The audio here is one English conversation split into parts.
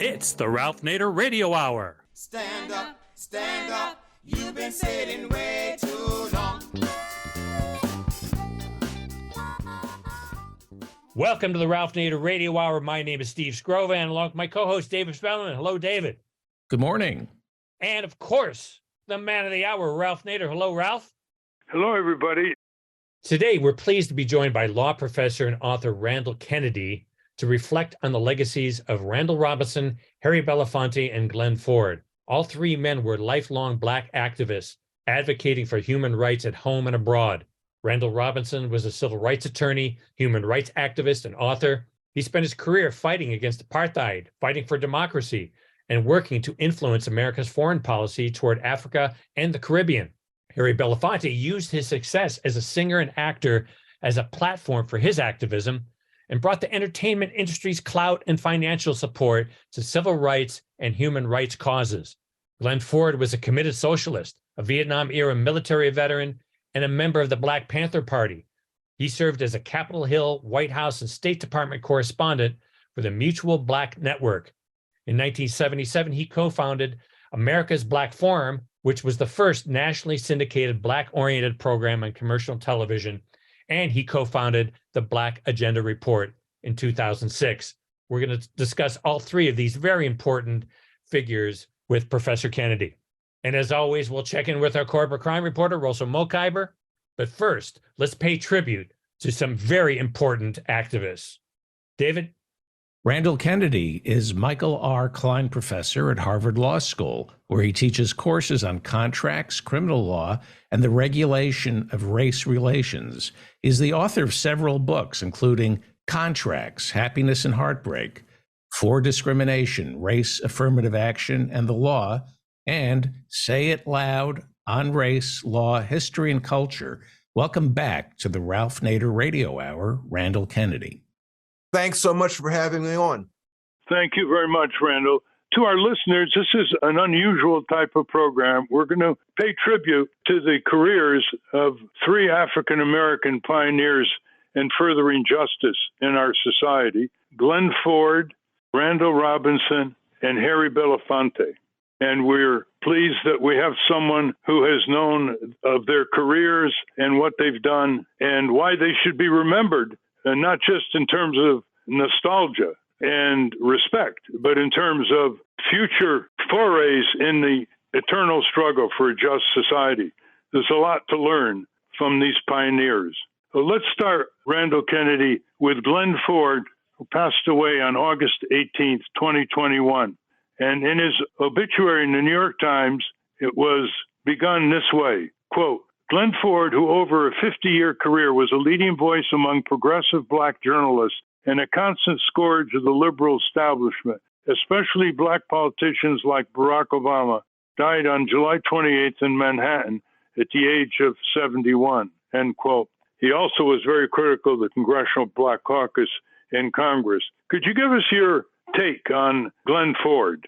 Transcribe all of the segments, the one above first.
It's the Ralph Nader Radio Hour. Stand up, you've been sitting way too long. Welcome to the Ralph Nader Radio Hour. My name is Steve Scrovan, along with my co-host David Spellman. Hello, David. Good morning. And of course, the man of the hour, Ralph Nader. Hello, Ralph. Hello, everybody. Today, we're pleased to be joined by law professor and author Randall Kennedy to reflect on the legacies of Randall Robinson, Harry Belafonte, and Glen Ford. All three men were lifelong Black activists advocating for human rights at home and abroad. Randall Robinson was a civil rights attorney, human rights activist, and author. He spent his career fighting against apartheid, fighting for democracy, and working to influence America's foreign policy toward Africa and the Caribbean. Harry Belafonte used his success as a singer and actor as a platform for his activism and brought the entertainment industry's clout and financial support to civil rights and human rights causes. Glen Ford was a committed socialist, a Vietnam-era military veteran, and a member of the Black Panther Party. He served as a Capitol Hill, White House, and State Department correspondent for the Mutual Black Network. In 1977, he co-founded America's Black Forum, which was the first nationally syndicated Black-oriented program on commercial television, and he co-founded the Black Agenda Report in 2006. We're going to discuss all three of these very important figures with Professor Kennedy. And as always, we'll check in with our corporate crime reporter, Rosa Mokhyber. But first, let's pay tribute to some very important activists. David? Randall Kennedy is Michael R. Klein Professor at Harvard Law School, where he teaches courses on contracts, criminal law, and the regulation of race relations. He's the author of several books, including Contracts, Happiness and Heartbreak, For Discrimination, Race, Affirmative Action, and the Law, and Say It Loud on Race, Law, History, and Culture. Welcome back to the Ralph Nader Radio Hour, Randall Kennedy. Thanks so much for having me on. Thank you very much, Randall. To our listeners, this is an unusual type of program. We're going to pay tribute to the careers of three African-American pioneers in furthering justice in our society: Glen Ford, Randall Robinson, and Harry Belafonte. And we're pleased that we have someone who has known of their careers and what they've done and why they should be remembered, and not just in terms of nostalgia and respect, but in terms of future forays in the eternal struggle for a just society. There's a lot to learn from these pioneers. So let's start, Randall Kennedy, with Glen Ford, who passed away on August 18th, 2021. And in his obituary in the New York Times, it was begun this way, quote, Glen Ford, who over a 50-year career was a leading voice among progressive Black journalists and a constant scourge of the liberal establishment, especially Black politicians like Barack Obama, died on July 28th in Manhattan at the age of 71, end quote. He also was very critical of the Congressional Black Caucus in Congress. Could you give us your take on Glen Ford?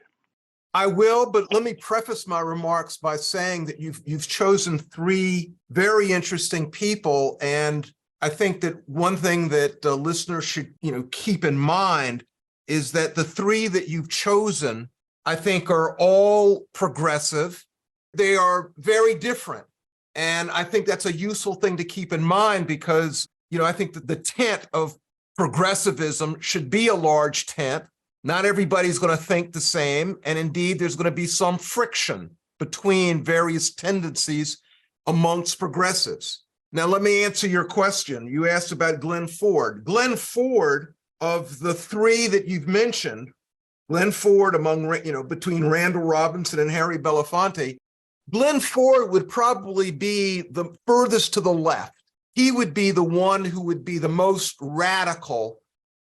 I will, but let me preface my remarks by saying that you've chosen three very interesting people, and I think that one thing that listeners should keep in mind is that the three that you've chosen, I think, are all progressive. They are very different, and I think that's a useful thing to keep in mind because I think that the tent of progressivism should be a large tent. Not everybody's going to think the same, and indeed, there's going to be some friction between various tendencies amongst progressives. Now, let me answer your question. You asked about Glen Ford. Glen Ford, of the three that you've mentioned, Glen Ford between Randall Robinson and Harry Belafonte, Glen Ford would probably be the furthest to the left. He would be the one who would be the most radical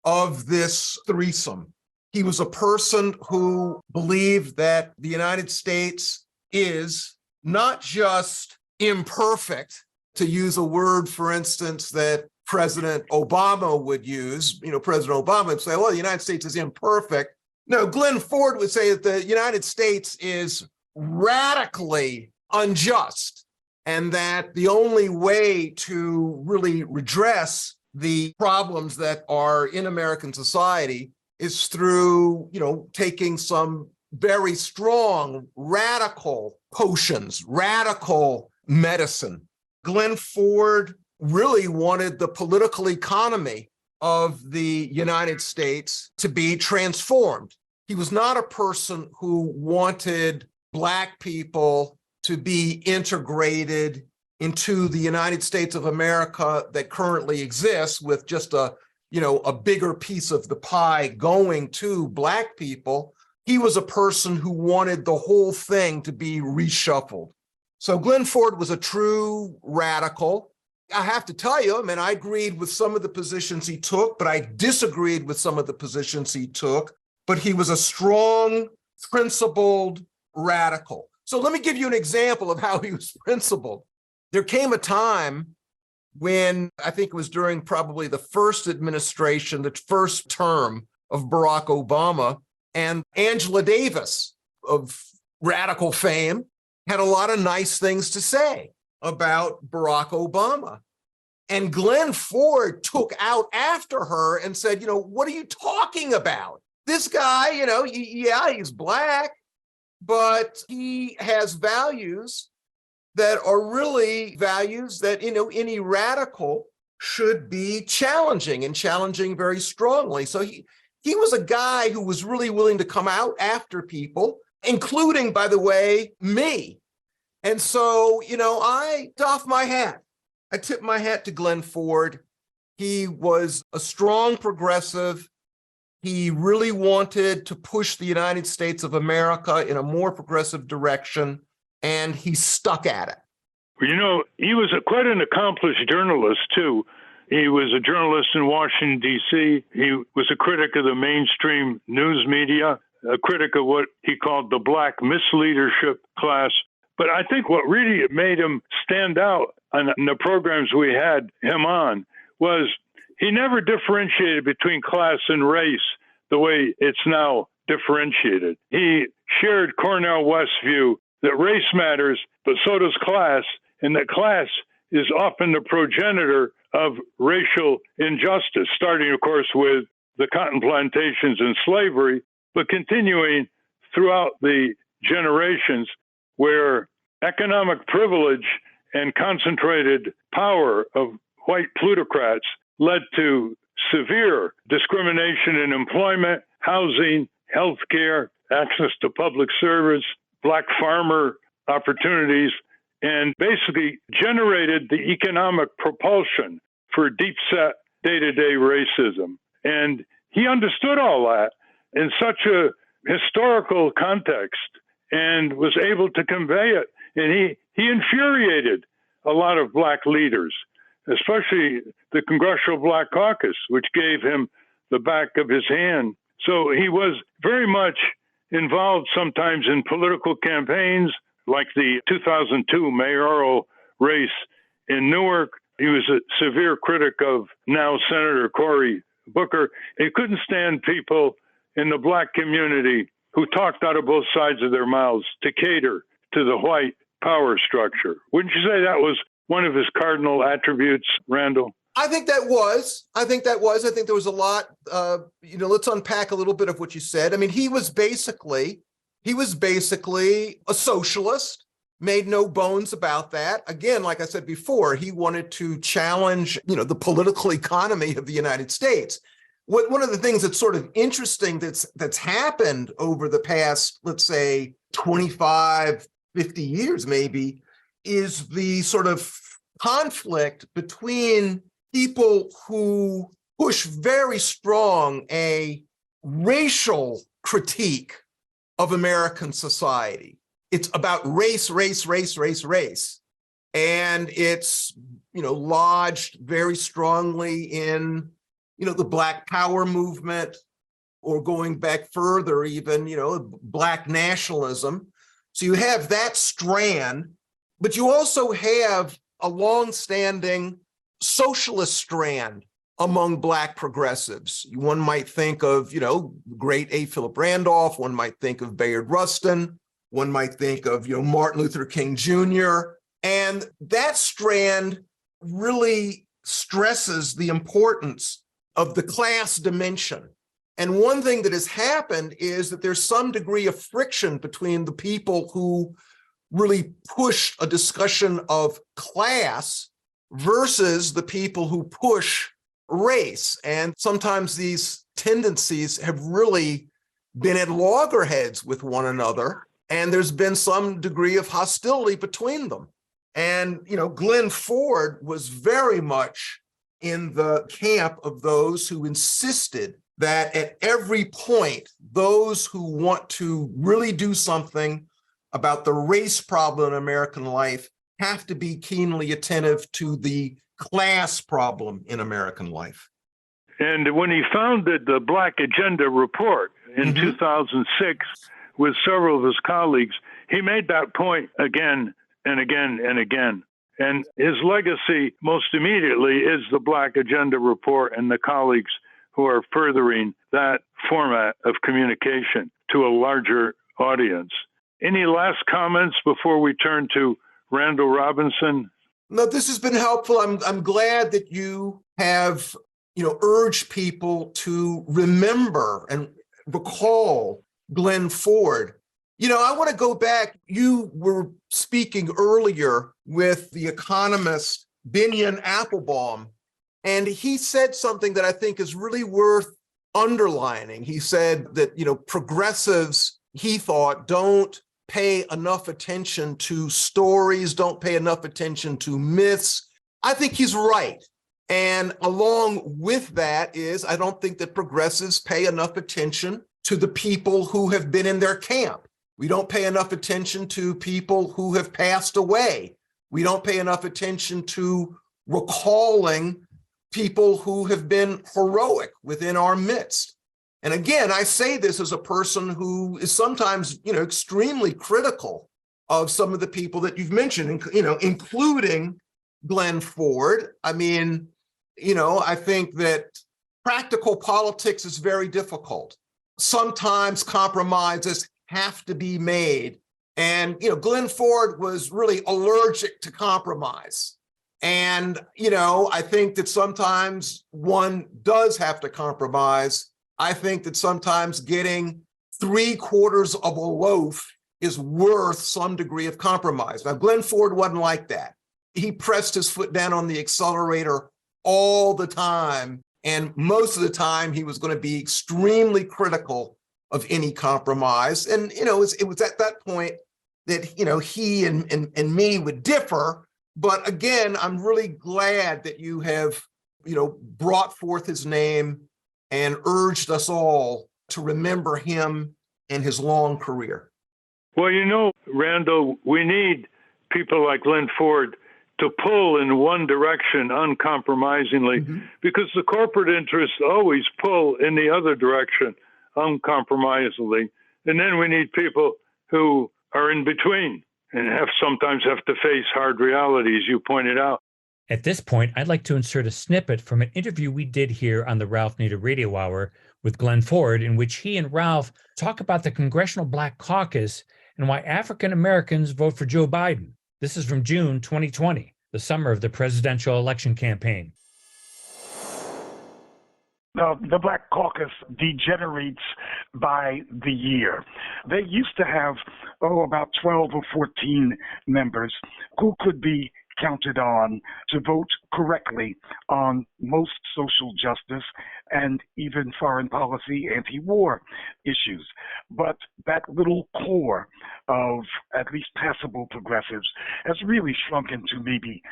of this threesome. He was a person who believed that the United States is not just imperfect, to use a word, for instance, that President Obama would use. President Obama would say, well, the United States is imperfect. No, Glen Ford would say that the United States is radically unjust, and that the only way to really redress the problems that are in American society is through, taking some very strong, radical potions, radical medicine. Glen Ford really wanted the political economy of the United States to be transformed. He was not a person who wanted Black people to be integrated into the United States of America that currently exists, with just a bigger piece of the pie going to Black people. He was a person who wanted the whole thing to be reshuffled. So Glen Ford was a true radical. I have to tell you, I agreed with some of the positions he took, but I disagreed with some of the positions he took. But he was a strong, principled radical. So let me give you an example of how he was principled. There came a time when, I think it was during probably the first administration, the first term of Barack Obama, and Angela Davis of radical fame had a lot of nice things to say about Barack Obama. And Glen Ford took out after her and said, what are you talking about? This guy, yeah, he's Black, but he has values that are really values that, any radical should be challenging, and challenging very strongly. So he was a guy who was really willing to come out after people, including, by the way, me. And so, I doff my hat. I tip my hat to Glen Ford. He was a strong progressive. He really wanted to push the United States of America in a more progressive direction, and he stuck at it. He was quite an accomplished journalist, too. He was a journalist in Washington, D.C. He was a critic of the mainstream news media, a critic of what he called the Black misleadership class. But I think what really made him stand out on the programs we had him on was he never differentiated between class and race the way it's now differentiated. He shared Cornel West's view that race matters, but so does class, and that class is often the progenitor of racial injustice, starting, of course, with the cotton plantations and slavery, but continuing throughout the generations where economic privilege and concentrated power of white plutocrats led to severe discrimination in employment, housing, healthcare, access to public service, Black farmer opportunities, and basically generated the economic propulsion for deep-set day-to-day racism. And he understood all that in such a historical context and was able to convey it. And he infuriated a lot of Black leaders, especially the Congressional Black Caucus, which gave him the back of his hand. So he was very much involved sometimes in political campaigns, like the 2002 mayoral race in Newark. He was a severe critic of now Senator Cory Booker. He couldn't stand people in the Black community who talked out of both sides of their mouths to cater to the white power structure. Wouldn't you say that was one of his cardinal attributes, Randall? I think that was. I think there was a lot. Let's unpack a little bit of what you said. He was basically a socialist, made no bones about that. Again, like I said before, he wanted to challenge, the political economy of the United States. One of the things that's sort of interesting that's happened over the past, let's say, 25, 50 years maybe, is the sort of conflict between people who push very strong a racial critique of American society. It's about race. And it's, lodged very strongly in, the Black Power movement, or going back further even, Black nationalism. So you have that strand, but you also have a longstanding socialist strand among Black progressives. One might think of, great A. Philip Randolph. One might think of Bayard Rustin. One might think of, Martin Luther King Jr. And that strand really stresses the importance of the class dimension And one thing that has happened is that there's some degree of friction between the people who really push a discussion of class versus the people who push race. And sometimes these tendencies have really been at loggerheads with one another, and there's been some degree of hostility between them. And, Glen Ford was very much in the camp of those who insisted that at every point, those who want to really do something about the race problem in American life have to be keenly attentive to the class problem in American life. And when he founded the Black Agenda Report in 2006 with several of his colleagues, he made that point again and again and again. And his legacy most immediately is the Black Agenda Report and the colleagues who are furthering that format of communication to a larger audience. Any last comments before we turn to Randall Robinson? No, this has been helpful. I'm glad that you have, urged people to remember and recall Glen Ford. I want to go back. You were speaking earlier with the economist Benyon Applebaum, and he said something that I think is really worth underlining. He said that, progressives, he thought, don't pay enough attention to stories, don't pay enough attention to myths. I think he's right. And along with that is, I don't think that progressives pay enough attention to the people who have been in their camp. We don't pay enough attention to people who have passed away. We don't pay enough attention to recalling people who have been heroic within our midst. And again, I say this as a person who is sometimes, extremely critical of some of the people that you've mentioned, including Glen Ford. I mean, I think that practical politics is very difficult. Sometimes compromises have to be made. And, Glen Ford was really allergic to compromise. And, I think that sometimes one does have to compromise. I think that sometimes getting 3/4 of a loaf is worth some degree of compromise. Now, Glen Ford wasn't like that. He pressed his foot down on the accelerator all the time. And most of the time, he was going to be extremely critical of any compromise. And, it was at that point that, he and me would differ. But again, I'm really glad that you have, brought forth his name and urged us all to remember him and his long career. Well, Randall, we need people like Glen Ford to pull in one direction uncompromisingly, because the corporate interests always pull in the other direction uncompromisingly. And then we need people who are in between and sometimes have to face hard realities, you pointed out. At this point, I'd like to insert a snippet from an interview we did here on the Ralph Nader Radio Hour with Glen Ford, in which he and Ralph talk about the Congressional Black Caucus and why African Americans vote for Joe Biden. This is from June 2020, the summer of the presidential election campaign. Now, the Black Caucus degenerates by the year. They used to have, about 12 or 14 members who could be counted on to vote correctly on most social justice and even foreign policy, anti-war issues. But that little core of at least passable progressives has really shrunk into maybe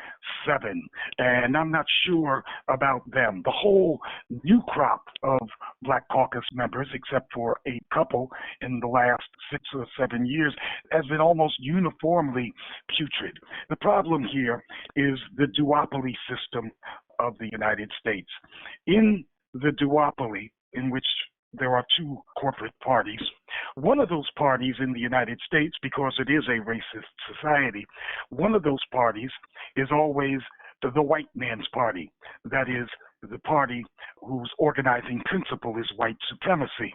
7, and I'm not sure about them. The whole new crop of Black Caucus members, except for a couple in the last 6 or 7 years, has been almost uniformly putrid. The problem here is the duopoly system of the United States. In the duopoly, in which there are 2 corporate parties, one of those parties in the United States, because it is a racist society, one of those parties is always the white man's party. That is the party whose organizing principle is white supremacy.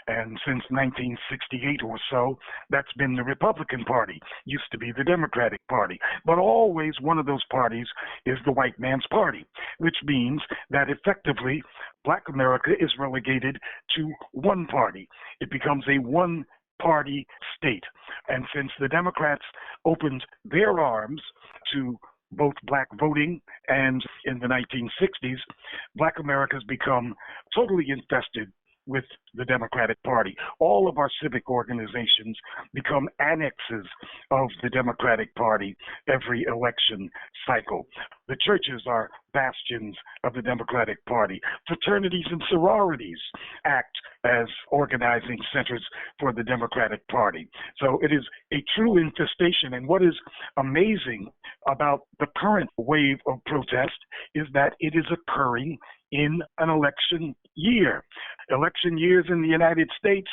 And since 1968 or so, that's been the Republican Party, used to be the Democratic Party. But always one of those parties is the white man's party, which means that effectively Black America is relegated to one party. It becomes a one-party state. And since the Democrats opened their arms to both Black voting and in the 1960s, Black America has become totally infested with the Democratic Party. All of our civic organizations become annexes of the Democratic Party every election cycle. The churches are bastions of the Democratic Party. Fraternities and sororities act as organizing centers for the Democratic Party. So it is a true infestation. And what is amazing about the current wave of protest is that it is occurring in an election year. Election years in the United States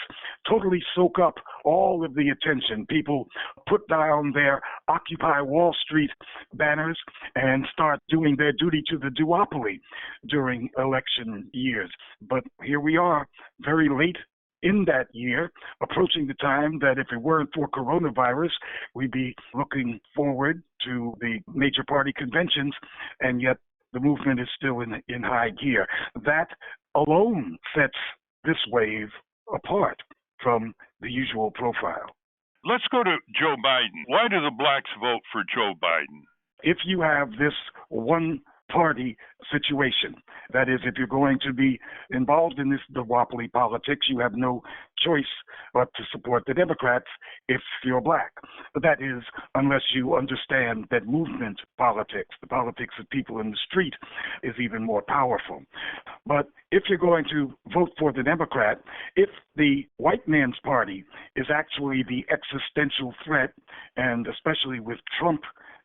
totally soak up all of the attention. People put down their Occupy Wall Street banners and start doing their duty to the duopoly during election years. But here we are, very late in that year, approaching the time that if it weren't for coronavirus, we'd be looking forward to the major party conventions, and yet the movement is still in high gear. That alone sets this wave apart from the usual profile. Let's go to Joe Biden. Why do the blacks vote for Joe Biden? If you have this one-party situation, that is, if you're going to be involved in this duopoly politics, you have no choice but to support the Democrats if you're Black. But that is, unless you understand that movement politics, the politics of people in the street, is even more powerful. But if you're going to vote for the Democrat, if the white man's party is actually the existential threat, and especially with Trump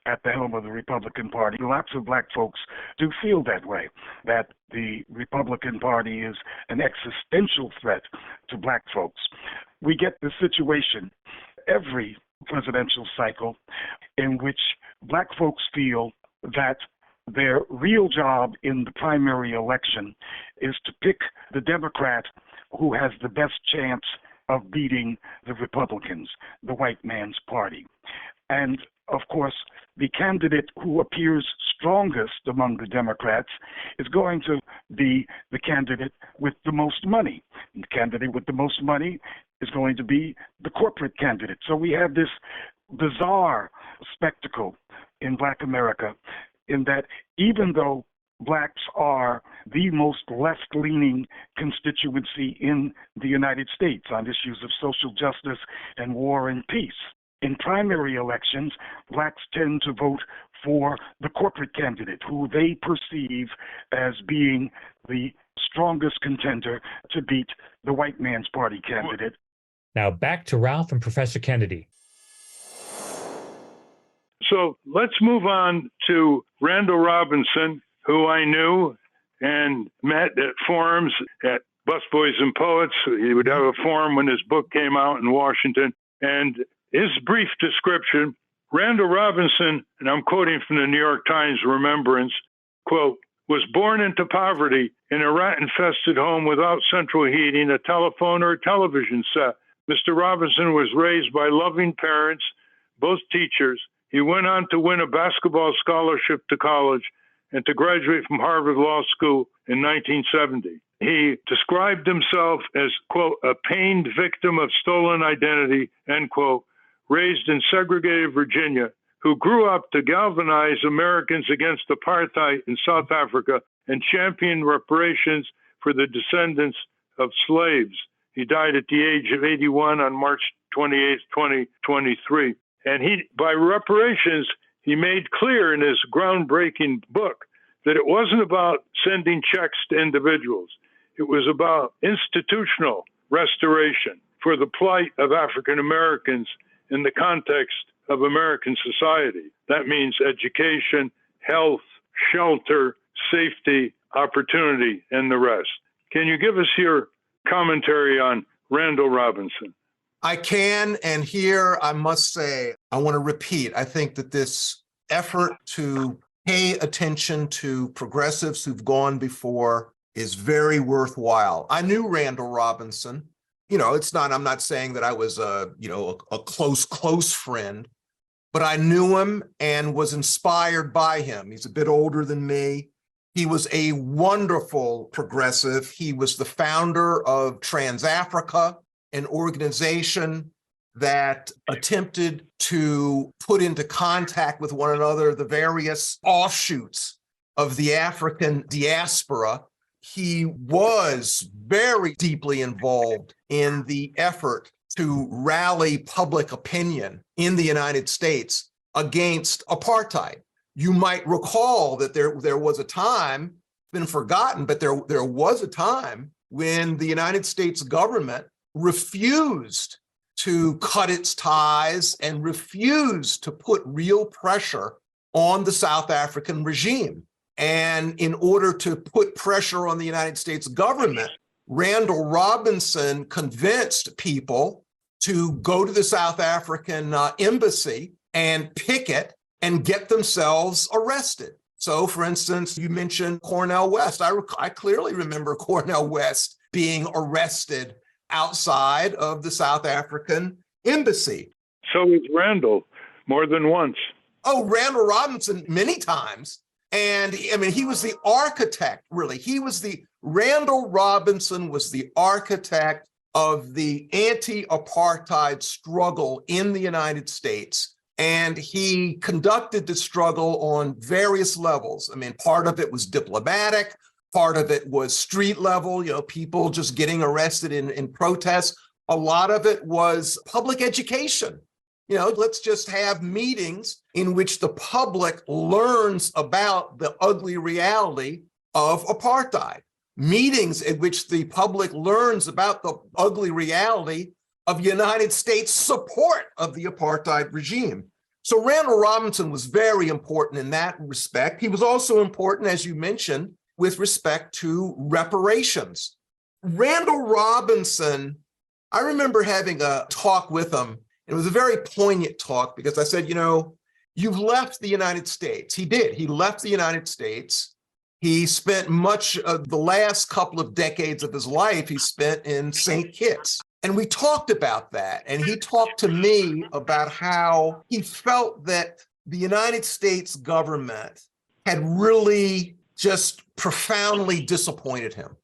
at the helm of the Republican Party, lots of Black folks do feel that way, that the Republican Party is an existential threat to Black folks. We get the situation every presidential cycle in which Black folks feel that their real job in the primary election is to pick the Democrat who has the best chance of beating the Republicans, the white man's party. And of course, the candidate who appears strongest among the Democrats is going to be the candidate with the most money. And the candidate with the most money is going to be the corporate candidate. So we have this bizarre spectacle in Black America in that even though Blacks are the most left-leaning constituency in the United States on issues of social justice and war and peace, in primary elections, Blacks tend to vote for the corporate candidate who they perceive as being the strongest contender to beat the white man's party candidate. Now back to Ralph and Professor Kennedy. So let's move on to Randall Robinson, who I knew and met at forums at Busboys and Poets. He would have a forum when his book came out in Washington. And his brief description, Randall Robinson, and I'm quoting from the New York Times Remembrance, quote, was born into poverty in a rat-infested home without central heating, a telephone, or a television set. Mr. Robinson was raised by loving parents, both teachers. He went on to win a basketball scholarship to college and to graduate from Harvard Law School in 1970. He described himself as, quote, a pained victim of stolen identity, end quote, raised in segregated Virginia, who grew up to galvanize Americans against apartheid in South Africa and champion reparations for the descendants of slaves. He died at the age of 81 on March 28, 2023. And by reparations, he made clear in his groundbreaking book that it wasn't about sending checks to individuals. It was about institutional restoration for the plight of African Americans in the context of American society. That means education, health, shelter, safety, opportunity, and the rest. Can you give us your commentary on Randall Robinson? I can, and here I must say, I want to repeat, I think that this effort to pay attention to progressives who've gone before is very worthwhile. I knew Randall Robinson. I'm not saying that I was a close friend, but I knew him and was inspired by him. He's a bit older than me. He was a wonderful progressive. He was the founder of Trans-Africa, an organization that attempted to put into contact with one another the various offshoots of the African diaspora. He was very deeply involved in the effort to rally public opinion in the United States against apartheid. You might recall that there was a time, been forgotten, but there was a time when the United States government refused to cut its ties and refused to put real pressure on the South African regime. And in order to put pressure on the United States government, Randall Robinson convinced people to go to the South African embassy and picket and get themselves arrested. So, for instance, you mentioned Cornel West. I clearly remember Cornel West being arrested outside of the South African embassy. So was Randall, more than once. Oh, Randall Robinson, many times. And I mean, he was the architect, really. Randall Robinson was the architect of the anti-apartheid struggle in the United States. And he conducted the struggle on various levels. I mean, part of it was diplomatic, part of it was street level, people just getting arrested in protests. A lot of it was public education. Let's just have meetings in which the public learns about the ugly reality of apartheid. Meetings in which the public learns about the ugly reality of United States support of the apartheid regime. So Randall Robinson was very important in that respect. He was also important, as you mentioned, with respect to reparations. Randall Robinson, I remember having a talk with him. It was a very poignant talk because I said, you've left the United States. He did. He left the United States. He spent much of the last couple of decades of his life, he spent in St. Kitts. And we talked about that. And he talked to me about how he felt that the United States government had really just profoundly disappointed him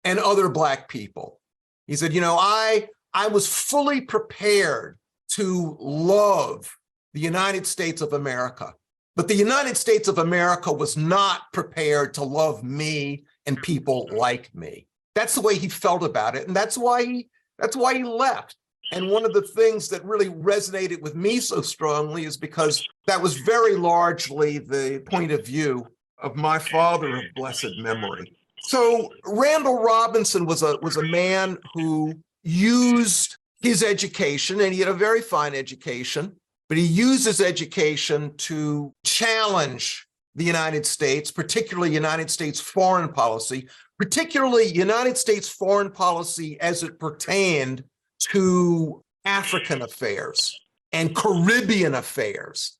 and other Black people. He said, I was fully prepared to love the United States of America, but the United States of America was not prepared to love me and people like me. That's the way he felt about it, and that's why he left. And one of the things that really resonated with me so strongly is because that was very largely the point of view of my father of blessed memory. So Randall Robinson was a man who used his education, and he had a very fine education, but he used his education to challenge the United States, particularly United States foreign policy, particularly United States foreign policy as it pertained to African affairs and Caribbean affairs.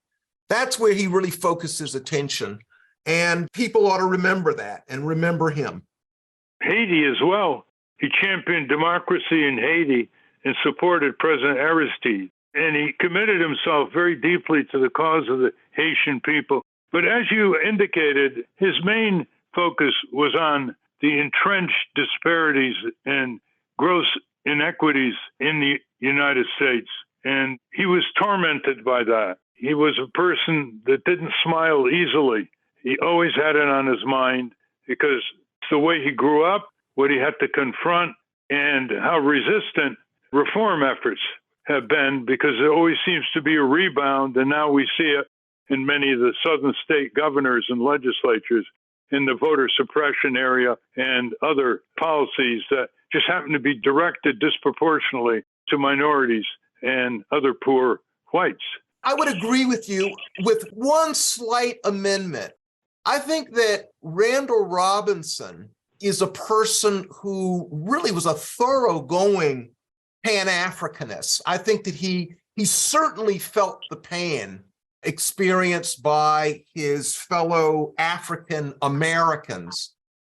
That's where he really focused his attention. And people ought to remember that and remember him. Haiti as well. He championed democracy in Haiti and supported President Aristide. And he committed himself very deeply to the cause of the Haitian people. But as you indicated, his main focus was on the entrenched disparities and gross inequities in the United States. And he was tormented by that. He was a person that didn't smile easily. He always had it on his mind because it's the way he grew up, what he had to confront, and how resistant reform efforts have been, because there always seems to be a rebound. And now we see it in many of the southern state governors and legislatures in the voter suppression area and other policies that just happen to be directed disproportionately to minorities and other poor whites. I would agree with you with one slight amendment. I think that Randall Robinson is a person who really was a thoroughgoing Pan-Africanist. I think that he certainly felt the pain experienced by his fellow African Americans,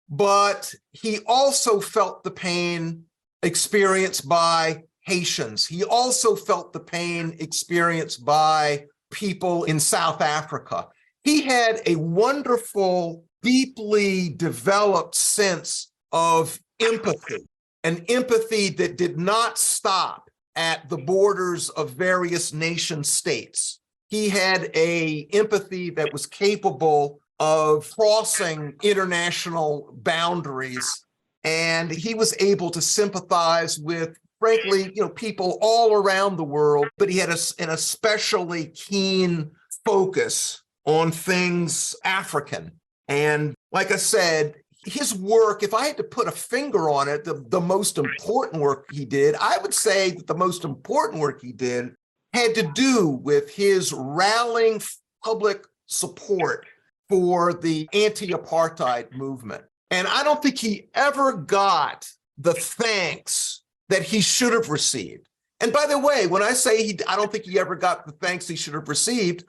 but he also felt the pain experienced by Haitians. He also felt the pain experienced by people in South Africa. He had a wonderful, deeply developed sense of empathy, an empathy that did not stop at the borders of various nation states. He had an empathy that was capable of crossing international boundaries, and he was able to sympathize with, frankly, people all around the world, but he had an especially keen focus on things African. And like I said, his work, if I had to put a finger on it, the most important work he did, I would say that the most important work he did had to do with his rallying public support for the anti-apartheid movement. And I don't think he ever got the thanks that he should have received. And by the way, when I say I don't think he ever got the thanks he should have received,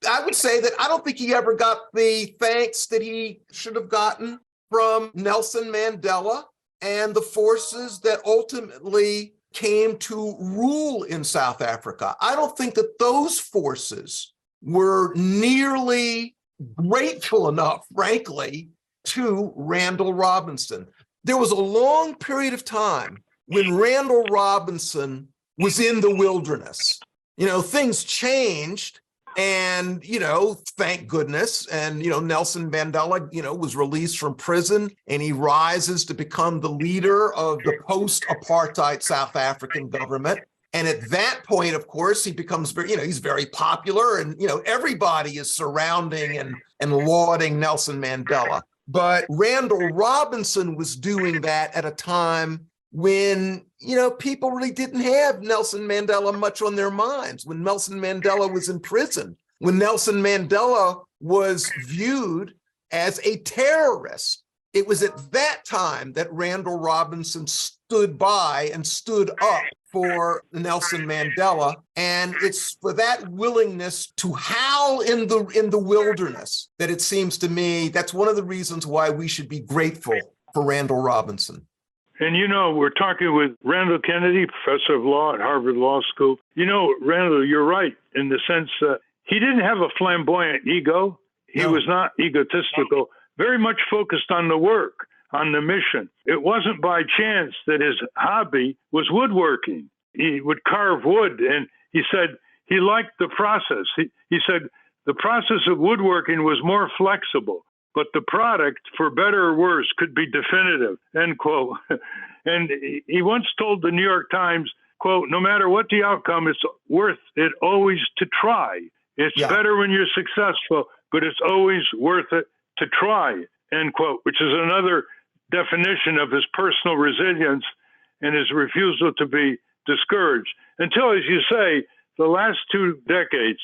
I would say that I don't think he ever got the thanks that he should have gotten from Nelson Mandela and the forces that ultimately came to rule in South Africa. I don't think that those forces were nearly grateful enough, frankly, to Randall Robinson. There was a long period of time when Randall Robinson was in the wilderness. Things changed. And, thank goodness. And, Nelson Mandela, was released from prison, and he rises to become the leader of the post-apartheid South African government. And at that point, of course, he becomes he's very popular, and, everybody is surrounding and lauding Nelson Mandela. But Randall Robinson was doing that at a time when, people really didn't have Nelson Mandela much on their minds, when Nelson Mandela was in prison, when Nelson Mandela was viewed as a terrorist. It was at that time that Randall Robinson stood by and stood up for Nelson Mandela. And it's for that willingness to howl in the wilderness that it seems to me that's one of the reasons why we should be grateful for Randall Robinson. And we're talking with Randall Kennedy, professor of law at Harvard Law School. Randall, you're right in the sense he didn't have a flamboyant ego. He was not egotistical, very much focused on the work, on the mission. It wasn't by chance that his hobby was woodworking. He would carve wood, and he said he liked the process. He said the process of woodworking was more flexible, but the product, for better or worse, could be definitive, end quote. And he once told the New York Times, quote, no matter what the outcome, it's worth it always to try. It's better when you're successful, but it's always worth it to try, end quote, which is another definition of his personal resilience and his refusal to be discouraged. Until, as you say, the last 2 decades,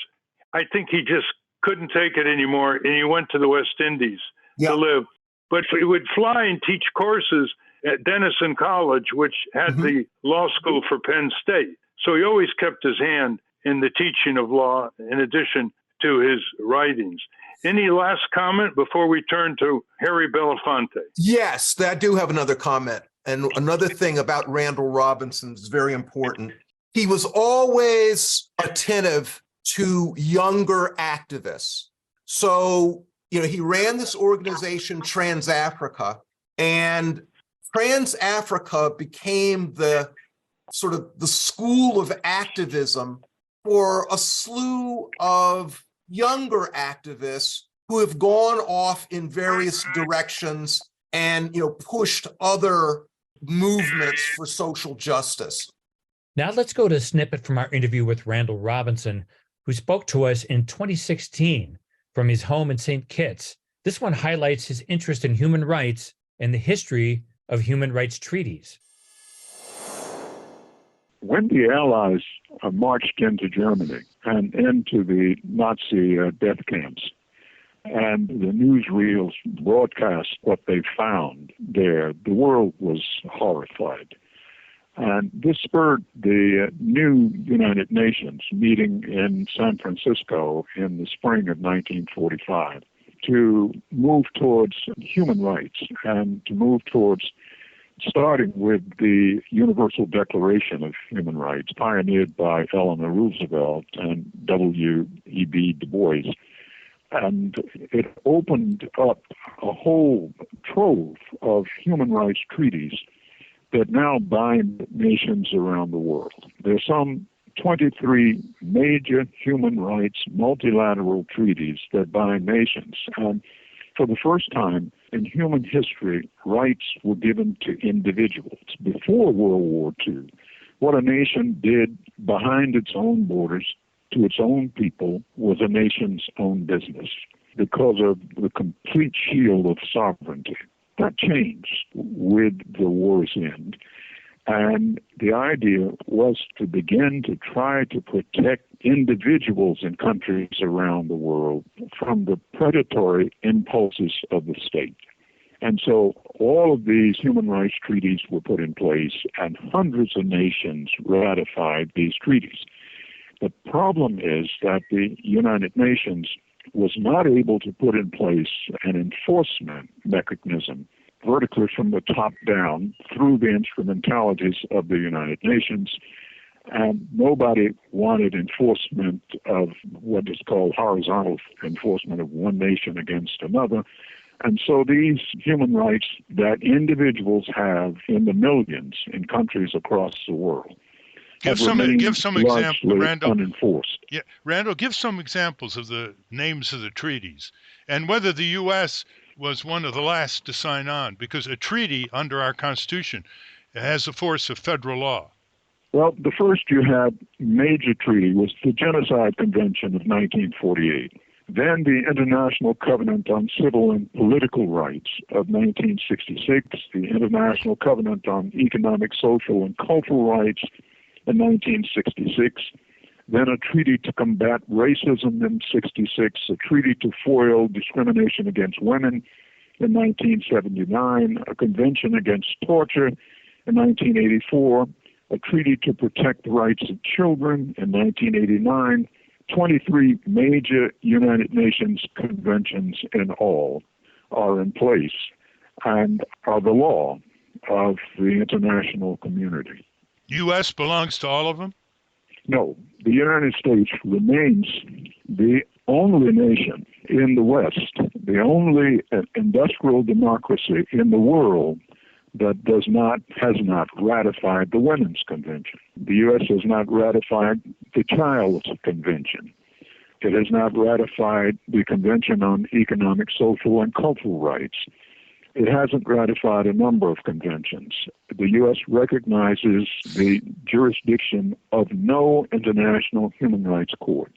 I think he just couldn't take it anymore, and he went to the West Indies to live. But he would fly and teach courses at Denison College, which had the law school for Penn State. So he always kept his hand in the teaching of law in addition to his writings. Any last comment before we turn to Harry Belafonte? Yes, I do have another comment. And another thing about Randall Robinson is very important. He was always attentive to younger activists. So, he ran this organization, Trans Africa, and Trans Africa became the sort of the school of activism for a slew of younger activists who have gone off in various directions and, pushed other movements for social justice. Now let's go to a snippet from our interview with Randall Robinson, who spoke to us in 2016 from his home in St. Kitts. This one highlights his interest in human rights and the history of human rights treaties. When the Allies marched into Germany and into the Nazi death camps, and the newsreels broadcast what they found there, the world was horrified. And this spurred the new United Nations meeting in San Francisco in the spring of 1945 to move towards human rights and to move towards starting with the Universal Declaration of Human Rights, pioneered by Eleanor Roosevelt and W.E.B. Du Bois. And it opened up a whole trove of human rights treaties that now bind nations around the world. There's some 23 major human rights multilateral treaties that bind nations. And for the first time in human history, rights were given to individuals. Before World War II, what a nation did behind its own borders to its own people was a nation's own business because of the complete shield of sovereignty. That changed with the war's end. And the idea was to begin to try to protect individuals in countries around the world from the predatory impulses of the state. And so all of these human rights treaties were put in place, and hundreds of nations ratified these treaties. The problem is that the United Nations was not able to put in place an enforcement mechanism vertically from the top down through the instrumentalities of the United Nations, and nobody wanted enforcement of what is called horizontal enforcement of one nation against another. And so these human rights that individuals have in the millions in countries across the world give some examples, Randall. Unenforced. Yeah, Randall, give some examples of the names of the treaties and whether the U.S. was one of the last to sign on, because a treaty under our Constitution has the force of federal law. Well, the first you had major treaty was the Genocide Convention of 1948. Then the International Covenant on Civil and Political Rights of 1966, the International Covenant on Economic, Social, and Cultural Rights in 1966, then a treaty to combat racism in 66, a treaty to foil discrimination against women in 1979, a convention against torture in 1984, a treaty to protect the rights of children in 1989, 23 major United Nations conventions in all are in place and are the law of the international community. U.S. belongs to all of them? No, the United States remains the only nation in the West, the only industrial democracy in the world that has not ratified the Women's Convention. The U.S. has not ratified the Child's Convention. It has not ratified the Convention on Economic, Social, and Cultural Rights. It hasn't ratified a number of conventions. The U.S. recognizes the jurisdiction of no international human rights court,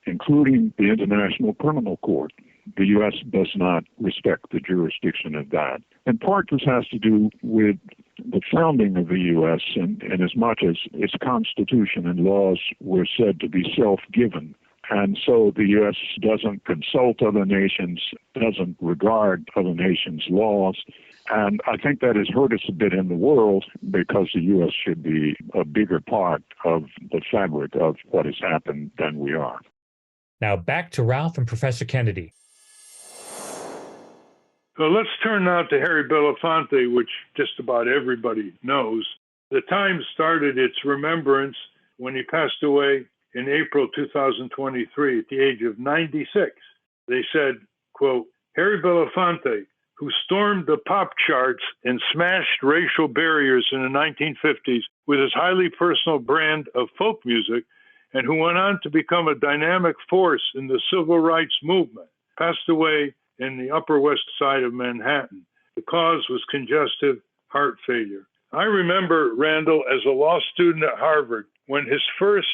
including the International Criminal Court. The U.S. does not respect the jurisdiction of that. In part, this has to do with the founding of the U.S. and as much as its constitution and laws were said to be self-given. And so the U.S. doesn't consult other nations, doesn't regard other nations' laws. And I think that has hurt us a bit in the world because the U.S. should be a bigger part of the fabric of what has happened than we are. Now back to Ralph and Professor Kennedy. So let's turn now to Harry Belafonte, which just about everybody knows. The Times started its remembrance when he passed away in April 2023 at the age of 96. They said, quote, Harry Belafonte, who stormed the pop charts and smashed racial barriers in the 1950s with his highly personal brand of folk music, and who went on to become a dynamic force in the civil rights movement, passed away in the Upper West Side of Manhattan. The cause was congestive heart failure. I remember Randall as a law student at Harvard when his first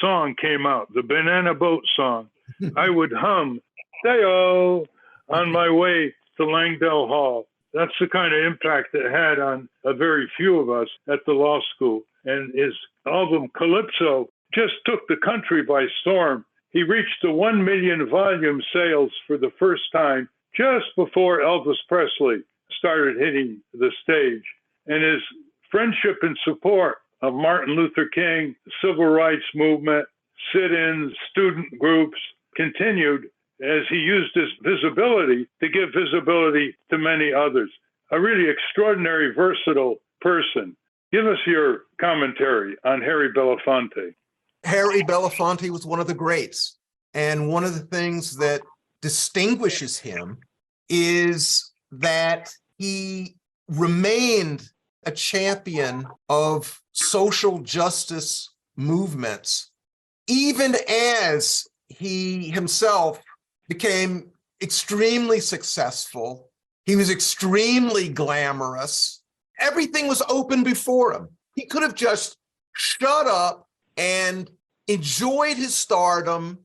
song came out, the Banana Boat song. I would hum, "Day-o" on my way to Langdell Hall. That's the kind of impact it had on a very few of us at the law school. And his album Calypso just took the country by storm. He reached the 1 million volume sales for the first time just before Elvis Presley started hitting the stage. And his friendship and support of Martin Luther King, the civil rights movement, sit-ins, student groups continued as he used his visibility to give visibility to many others. A really extraordinary, versatile person. Give us your commentary on Harry Belafonte. Harry Belafonte was one of the greats. And one of the things that distinguishes him is that he remained a champion of social justice movements, even as he himself became extremely successful. He was extremely glamorous. Everything was open before him. He could have just shut up and enjoyed his stardom,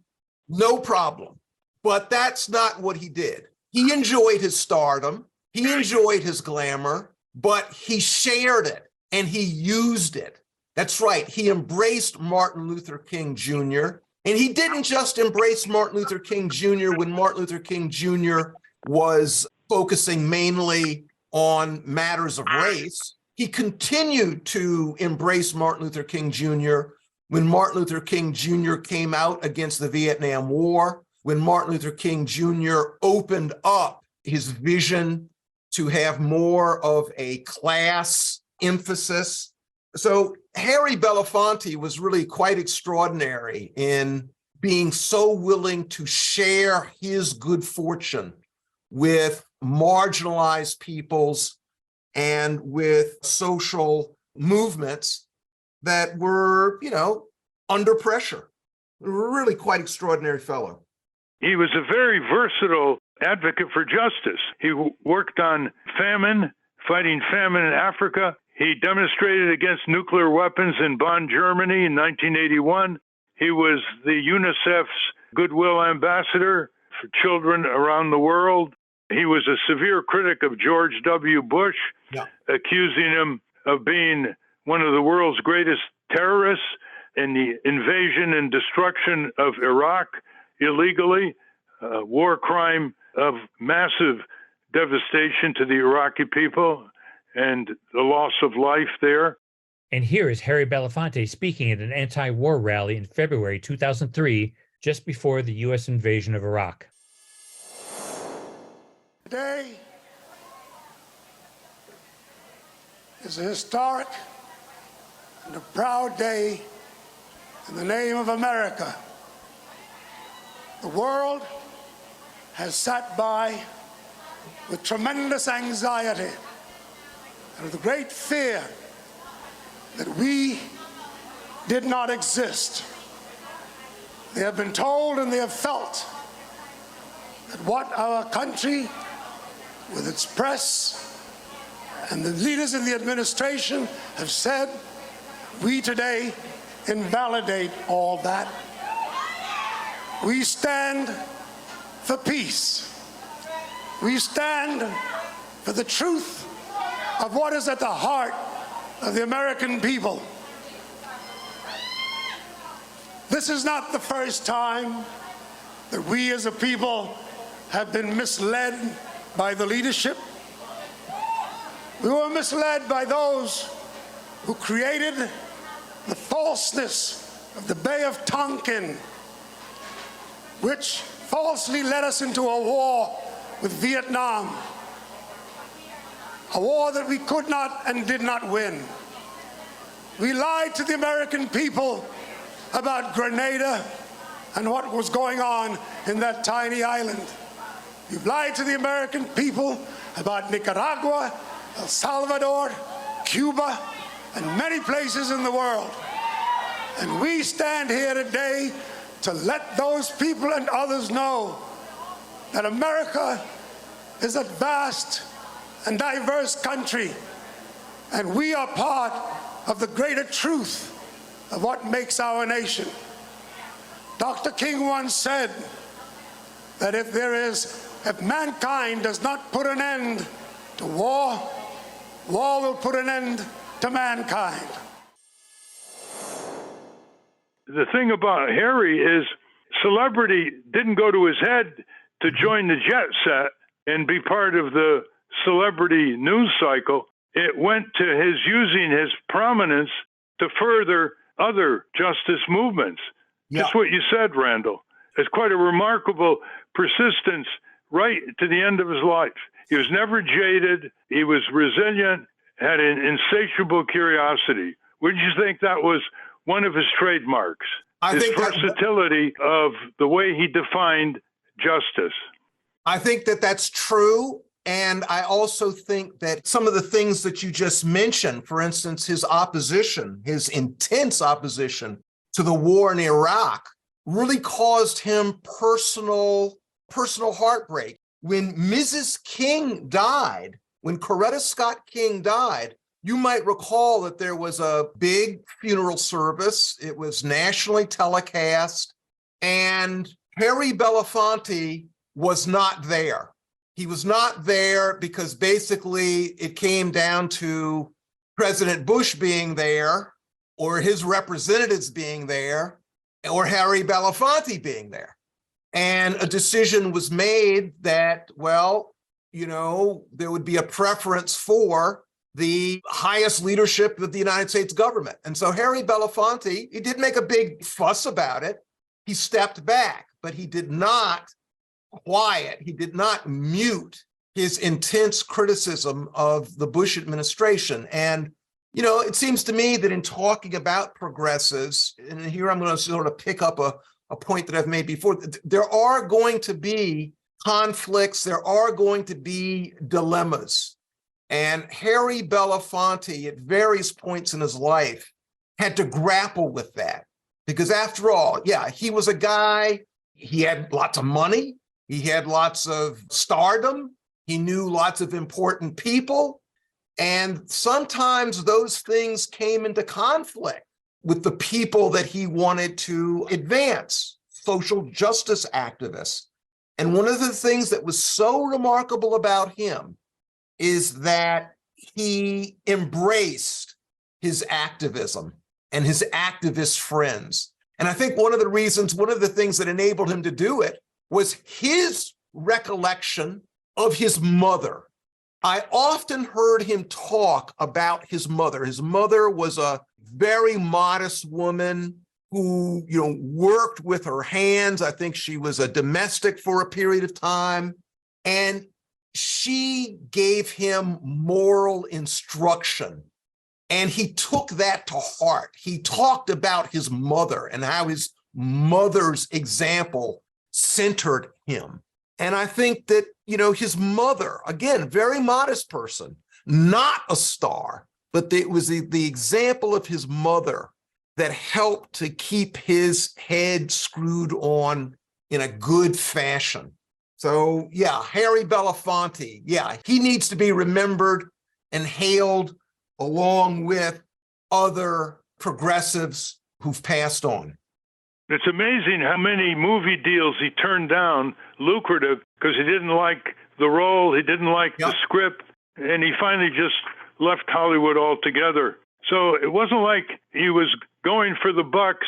no problem. But that's not what he did. He enjoyed his stardom, he enjoyed his glamour, but he shared it and he used it. That's right. He embraced Martin Luther King Jr. And he didn't just embrace Martin Luther King Jr. when Martin Luther King Jr. was focusing mainly on matters of race. He continued to embrace Martin Luther King Jr. when Martin Luther King Jr. came out against the Vietnam War, when Martin Luther King Jr. opened up his vision to have more of a class emphasis. So Harry Belafonte was really quite extraordinary in being so willing to share his good fortune with marginalized peoples and with social movements that were, under pressure. Really quite extraordinary fellow. He was a very versatile advocate for justice. He worked on famine, fighting famine in Africa. He demonstrated against nuclear weapons in Bonn, Germany in 1981. He was the UNICEF's Goodwill Ambassador for children around the world. He was a severe critic of George W. Bush, accusing him of being one of the world's greatest terrorists in the invasion and destruction of Iraq illegally, a war crime of massive devastation to the Iraqi people and the loss of life there. And here is Harry Belafonte speaking at an anti-war rally in February 2003, just before the U.S. invasion of Iraq. Today is a historic and a proud day in the name of America. The world has sat by with tremendous anxiety and with great fear that we did not exist. They have been told and they have felt that what our country, with its press and the leaders in the administration have said, we today invalidate all that. We stand for peace. We stand for the truth of what is at the heart of the American people. This is not the first time that we as a people have been misled by the leadership. We were misled by those who created the falseness of the Bay of Tonkin, which falsely led us into a war with Vietnam, a war that we could not and did not win. We lied to the American people about Grenada and what was going on in that tiny island. We've lied to the American people about Nicaragua, El Salvador, Cuba, and many places in the world. And we stand here today to let those people and others know that America is a vast and diverse country, and we are part of the greater truth of what makes our nation. Dr. King once said that if mankind does not put an end to war, war will put an end to mankind. The thing about Harry is celebrity didn't go to his head to join the jet set and be part of the celebrity news cycle. it went to his using his prominence to further other justice movements. Yeah. Just what you said, Randall. It's quite a remarkable persistence right to the end of his life. He was never jaded. He was resilient, had an insatiable curiosity. Wouldn't you think that was one of his trademarks? His versatility of the way he defined justice. I think that that's true. And I also think that some of the things that you just mentioned, for instance, his opposition, his intense opposition to the war in Iraq, really caused him personal heartbreak. When Mrs. King died, when Coretta Scott King died, you might recall that there was a big funeral service. It was nationally telecast, and Harry Belafonte was not there. He was not there because basically it came down to President Bush being there, or his representatives being there, or Harry Belafonte being there. And a decision was made that, well, there would be a preference for the highest leadership of the United States government. And so Harry Belafonte, he did make a big fuss about it. He stepped back, but he did not quiet. He did not mute his intense criticism of the Bush administration. And, it seems to me that in talking about progressives, and here I'm going to sort of pick up a point that I've made before, there are going to be conflicts, there are going to be dilemmas. And Harry Belafonte, at various points in his life, had to grapple with that. Because after all, he was a guy, he had lots of money, he had lots of stardom, he knew lots of important people, and sometimes those things came into conflict with the people that he wanted to advance, social justice activists. And one of the things that was so remarkable about him is that he embraced his activism and his activist friends. And I think one of the things that enabled him to do it was his recollection of his mother. I often heard him talk about his mother. His mother was a very modest woman who, worked with her hands. I think she was a domestic for a period of time. And she gave him moral instruction. And he took that to heart. He talked about his mother and how his mother's example centered him. And I think that, his mother, again, very modest person, not a star, but it was the example of his mother that helped to keep his head screwed on in a good fashion. So, Harry Belafonte, he needs to be remembered and hailed along with other progressives who've passed on. It's amazing how many movie deals he turned down, lucrative, because he didn't like the role, he didn't like the script, and he finally just left Hollywood altogether. So it wasn't like he was going for the bucks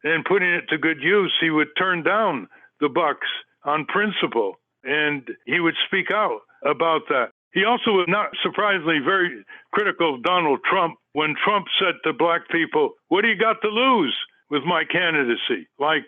and putting it to good use. He would turn down the bucks on principle, and he would speak out about that. He also was, not surprisingly, very critical of Donald Trump when Trump said to black people, "What do you got to lose with my candidacy?" Like,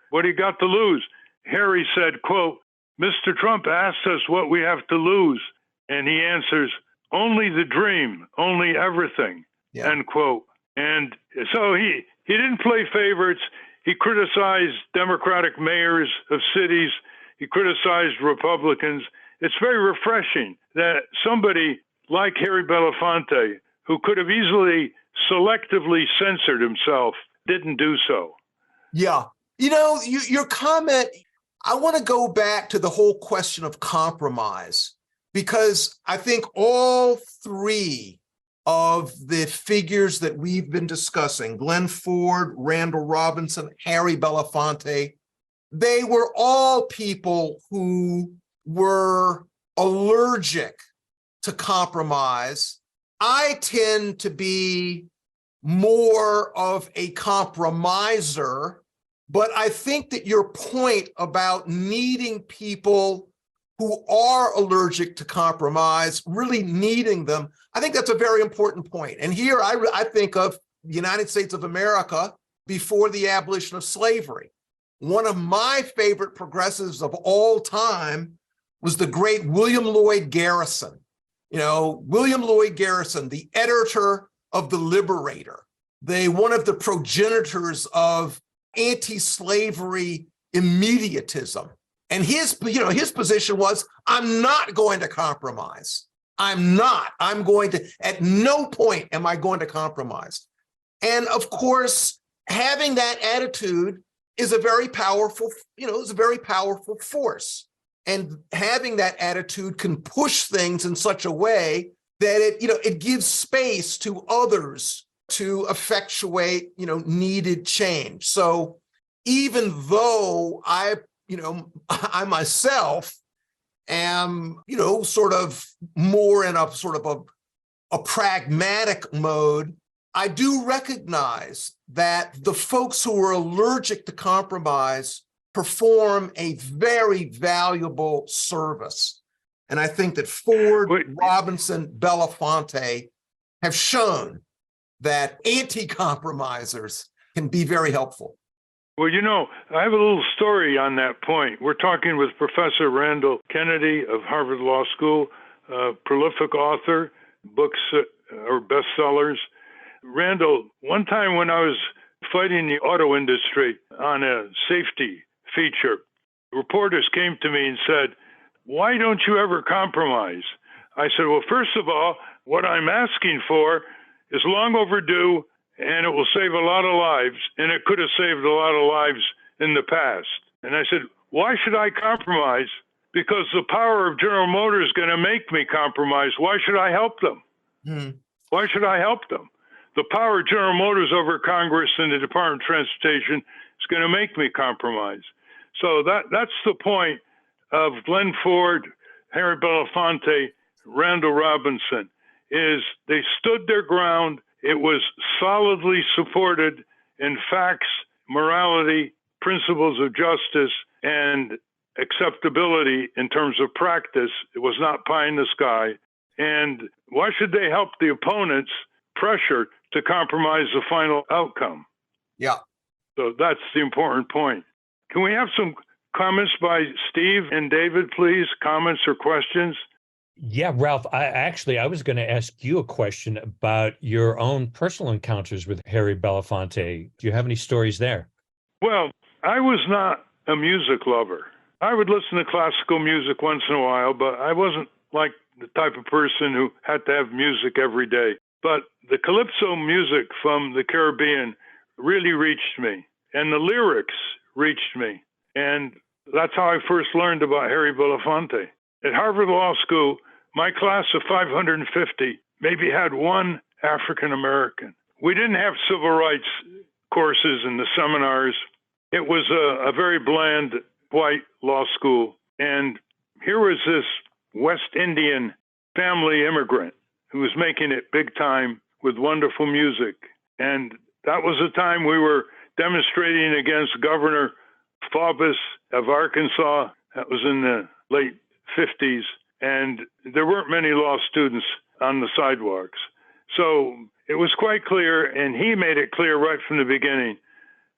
what do you got to lose? Harry said, quote, "Mr. Trump asks us what we have to lose, and he answers, only the dream, only everything," end quote. And so he didn't play favorites. He criticized Democratic mayors of cities. He criticized Republicans. It's very refreshing that somebody like Harry Belafonte, who could have easily selectively censored himself, didn't do so. Yeah. Your comment, I want to go back to the whole question of compromise, because I think all three of the figures that we've been discussing, Glen Ford, Randall Robinson, Harry Belafonte, they were all people who were allergic to compromise. I tend to be more of a compromiser, but I think that your point about needing people who are allergic to compromise, really needing them. I think that's a very important point. And here I think of the United States of America before the abolition of slavery. One of my favorite progressives of all time was the great William Lloyd Garrison. You know, William Lloyd Garrison, the editor of The Liberator, one of the progenitors of anti-slavery immediatism. And his position was, I'm not going to compromise. At no point am I going to compromise. And of course, having that attitude is a very powerful force. And having that attitude can push things in such a way that it gives space to others to effectuate, needed change. So even though I myself am, sort of more in a sort of a pragmatic mode, I do recognize that the folks who are allergic to compromise perform a very valuable service. And I think that Ford, Robinson, Belafonte have shown that anti-compromisers can be very helpful. Well, I have a little story on that point. We're talking with Professor Randall Kennedy of Harvard Law School, a prolific author, books are bestsellers. Randall, one time when I was fighting the auto industry on a safety feature, reporters came to me and said, "Why don't you ever compromise?" I said, "Well, first of all, what I'm asking for is long overdue, and it will save a lot of lives, and it could have saved a lot of lives in the past." And I said, "Why should I compromise? Because the power of General Motors is going to make me compromise. Why should I help them? Why should I help them? The power of General Motors over Congress and the Department of Transportation is going to make me compromise." So that's the point of Glen Ford, Harry Belafonte, Randall Robinson, is they stood their ground. It was solidly supported in facts, morality, principles of justice, and acceptability in terms of practice. It was not pie in the sky. And why should they help the opponents pressure to compromise the final outcome? Yeah. So that's the important point. Can we have some comments by Steve and David, please? Comments or questions? Yeah, Ralph, I was going to ask you a question about your own personal encounters with Harry Belafonte. Do you have any stories there? Well, I was not a music lover. I would listen to classical music once in a while, but I wasn't like the type of person who had to have music every day. But the calypso music from the Caribbean really reached me, and the lyrics reached me. And that's how I first learned about Harry Belafonte. At Harvard Law School, my class of 550 maybe had one African American. We didn't have civil rights courses in the seminars. It was a very bland white law school. And here was this West Indian family immigrant who was making it big time with wonderful music. And that was the time we were demonstrating against Governor Faubus of Arkansas. That was in the late 50s. And there weren't many law students on the sidewalks. So it was quite clear, and he made it clear right from the beginning,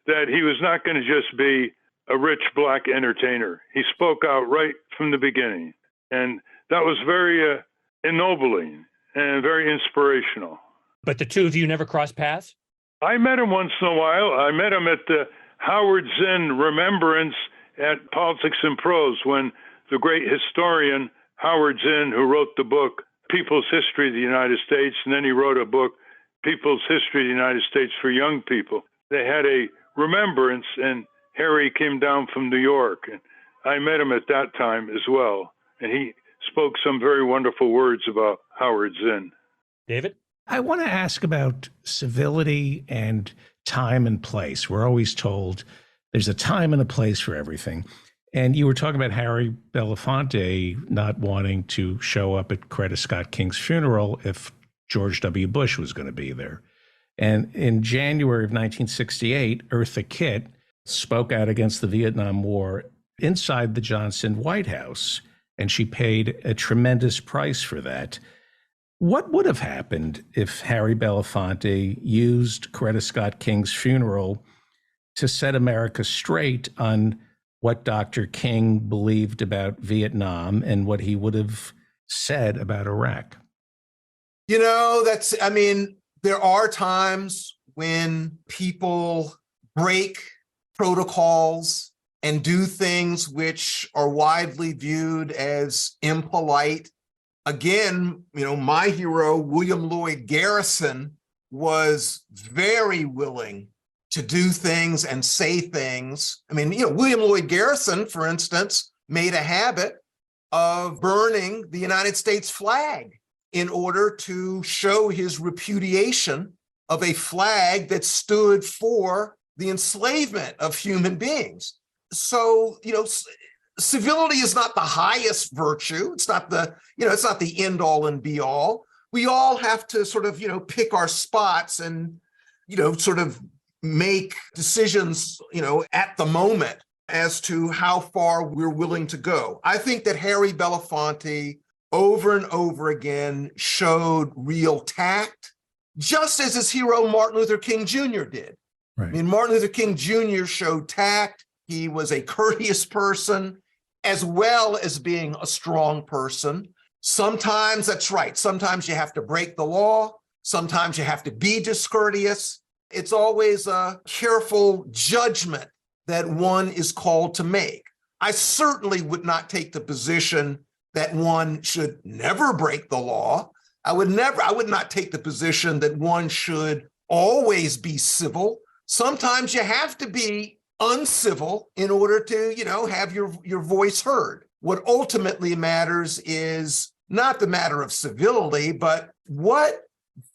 that he was not going to just be a rich black entertainer. He spoke out right from the beginning. And that was very ennobling and very inspirational. But the two of you never crossed paths? I met him once in a while. I met him at the Howard Zinn Remembrance at Politics and Prose when the great historian Howard Zinn, who wrote the book People's History of the United States, and then he wrote a book, People's History of the United States for Young People. They had a remembrance, and Harry came down from New York. And I met him at that time as well. And he spoke some very wonderful words about Howard Zinn. David? I want to ask about civility and time and place. We're always told there's a time and a place for everything. And you were talking about Harry Belafonte not wanting to show up at Coretta Scott King's funeral if George W. Bush was going to be there. And in January of 1968, Eartha Kitt spoke out against the Vietnam War inside the Johnson White House. and she paid a tremendous price for that. What would have happened if Harry Belafonte used Coretta Scott King's funeral to set America straight on what Dr. King believed about Vietnam and what he would have said about Iraq? There are times when people break protocols and do things which are widely viewed as impolite. Again, my hero, William Lloyd Garrison, was very willing to do things and say things. William Lloyd Garrison, for instance, made a habit of burning the United States flag in order to show his repudiation of a flag that stood for the enslavement of human beings. So, civility is not the highest virtue. It's not the end all and be all. We all have to sort of, pick our spots and, sort of make decisions, at the moment as to how far we're willing to go. I think that Harry Belafonte over and over again showed real tact, just as his hero Martin Luther King Jr. did. Right. Martin Luther King Jr. showed tact. He was a courteous person, as well as being a strong person. Sometimes that's right. Sometimes you have to break the law. Sometimes you have to be discourteous. It's always a careful judgment that one is called to make. I certainly would not take the position that one should never break the law. I would not take the position that one should always be civil. Sometimes you have to be uncivil in order to, have your voice heard. What ultimately matters is not the matter of civility, but what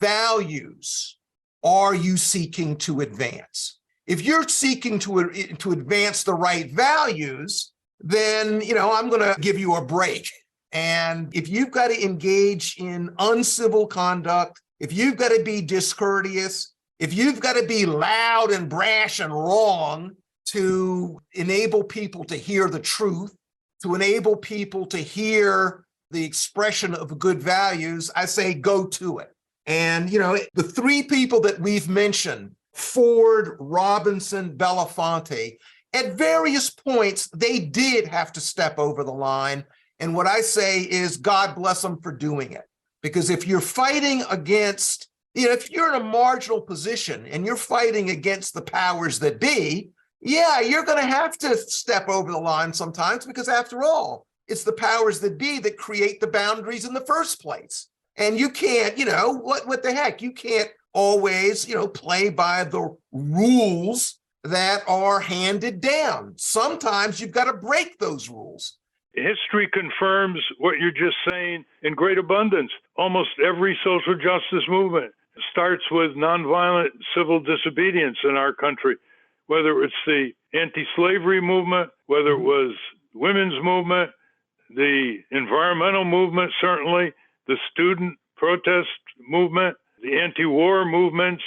values are you seeking to advance? If you're seeking to advance the right values, then, I'm going to give you a break. And if you've got to engage in uncivil conduct, if you've got to be discourteous, if you've got to be loud and brash and wrong to enable people to hear the truth, to enable people to hear the expression of good values, I say go to it. And, the three people that we've mentioned, Ford, Robinson, Belafonte, at various points, they did have to step over the line. And what I say is God bless them for doing it. Because if you're fighting against, if you're in a marginal position and you're fighting against the powers that be, yeah, you're going to have to step over the line sometimes, because after all, it's the powers that be that create the boundaries in the first place. And you can't, what the heck? You can't always, play by the rules that are handed down. Sometimes you've got to break those rules. History confirms what you're just saying in great abundance. Almost every social justice movement starts with nonviolent civil disobedience in our country, whether it's the anti-slavery movement, whether it was women's movement, the environmental movement, certainly, the student protest movement, the anti-war movements.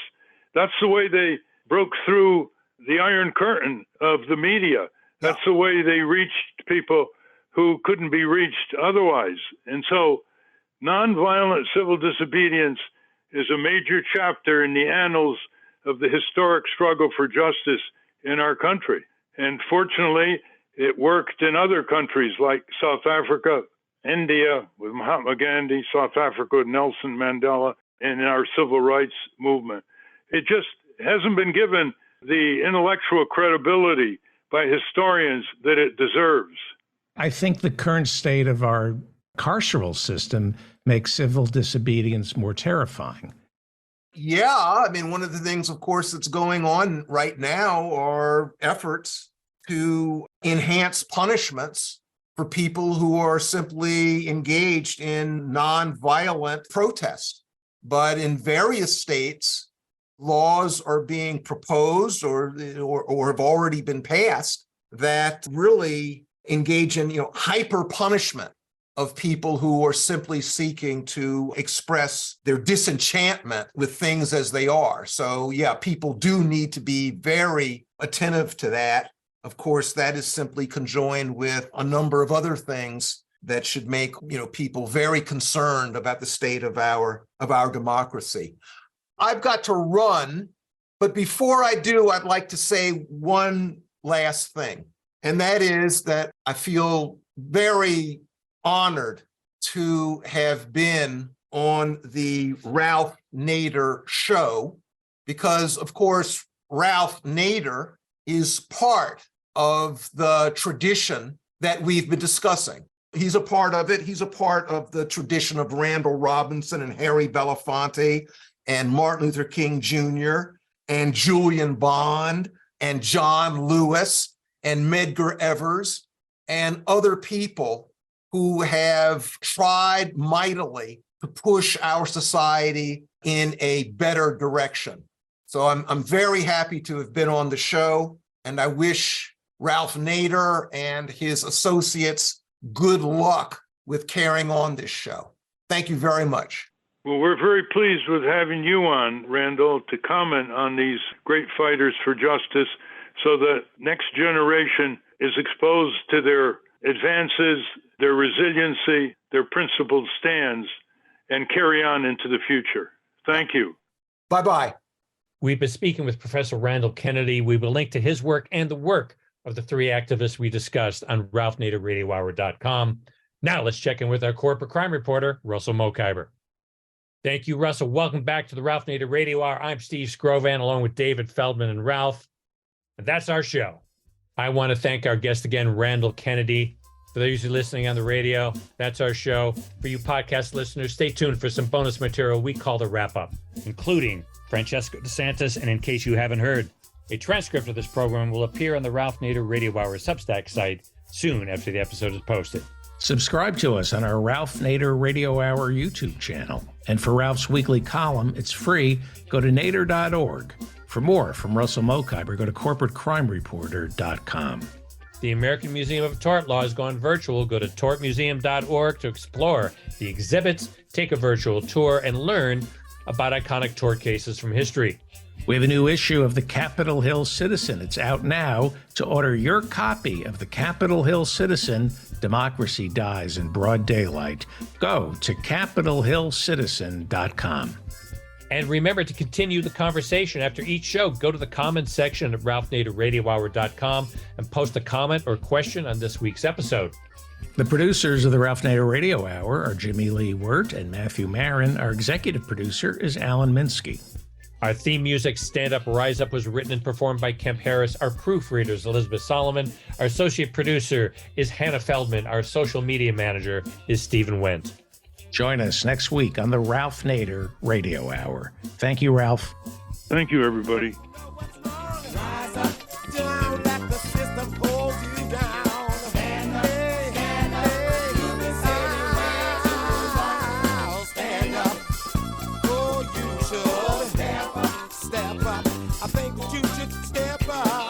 That's the way they broke through the Iron Curtain of the media. That's the way they reached people who couldn't be reached otherwise. And so nonviolent civil disobedience is a major chapter in the annals of the historic struggle for justice in our country. And fortunately, it worked in other countries like South Africa, India with Mahatma Gandhi, South Africa with Nelson Mandela, and in our civil rights movement. It just hasn't been given the intellectual credibility by historians that it deserves. I think the current state of our carceral system makes civil disobedience more terrifying. Yeah, one of the things, of course, that's going on right now are efforts to enhance punishments for people who are simply engaged in nonviolent protest. But in various states, laws are being proposed or have already been passed that really engage in hyper punishment of people who are simply seeking to express their disenchantment with things as they are. So yeah, people do need to be very attentive to that. Of course, that is simply conjoined with a number of other things that should make, people very concerned about the state of our democracy. I've got to run, but before I do, I'd like to say one last thing, and that is that I feel very honored to have been on the Ralph Nader show because, of course, Ralph Nader is part of the tradition that we've been discussing. He's a part of it. He's a part of the tradition of Randall Robinson and Harry Belafonte and Martin Luther King Jr. and Julian Bond and John Lewis and Medgar Evers and other people who have tried mightily to push our society in a better direction. So I'm very happy to have been on the show, and I wish Ralph Nader and his associates good luck with carrying on this show. Thank you very much. Well, we're very pleased with having you on, Randall, to comment on these great fighters for justice so the next generation is exposed to their advances, their resiliency, their principled stands, and carry on into the future. Thank you. Bye-bye. We've been speaking with Professor Randall Kennedy. We will link to his work and the work of the three activists we discussed on RalphNaderRadioHour.com. Now let's check in with our corporate crime reporter, Russell Mokhiber. Thank you, Russell. Welcome back to the Ralph Nader Radio Hour. I'm Steve Scrovan, along with David Feldman and Ralph. And that's our show. I want to thank our guest again, Randall Kennedy. For those who are listening on the radio, that's our show. For you podcast listeners, stay tuned for some bonus material we call the wrap-up, including Francesco DeSantis, and in case you haven't heard, a transcript of this program will appear on the Ralph Nader Radio Hour Substack site soon after the episode is posted. Subscribe to us on our Ralph Nader Radio Hour YouTube channel. And for Ralph's weekly column, it's free. Go to nader.org. For more from Russell Mokhiber, go to corporatecrimereporter.com. The American Museum of Tort Law has gone virtual. Go to tortmuseum.org to explore the exhibits, take a virtual tour, and learn about iconic tort cases from history. We have a new issue of the Capitol Hill Citizen. It's out now. To order your copy of the Capitol Hill Citizen, Democracy Dies in Broad Daylight, go to capitolhillcitizen.com. And remember to continue the conversation after each show. Go to the comments section at RalphNaderRadioHour.com and post a comment or question on this week's episode. The producers of the Ralph Nader Radio Hour are Jimmy Lee Wirt and Matthew Marin. Our executive producer is Alan Minsky. Our theme music, Stand Up, Rise Up, was written and performed by Kemp Harris. Our proofreader is Elizabeth Solomon. Our associate producer is Hannah Feldman. Our social media manager is Stephen Wendt. Join us next week on the Ralph Nader Radio Hour. Thank you, Ralph. Thank you, everybody. I think that you should step up.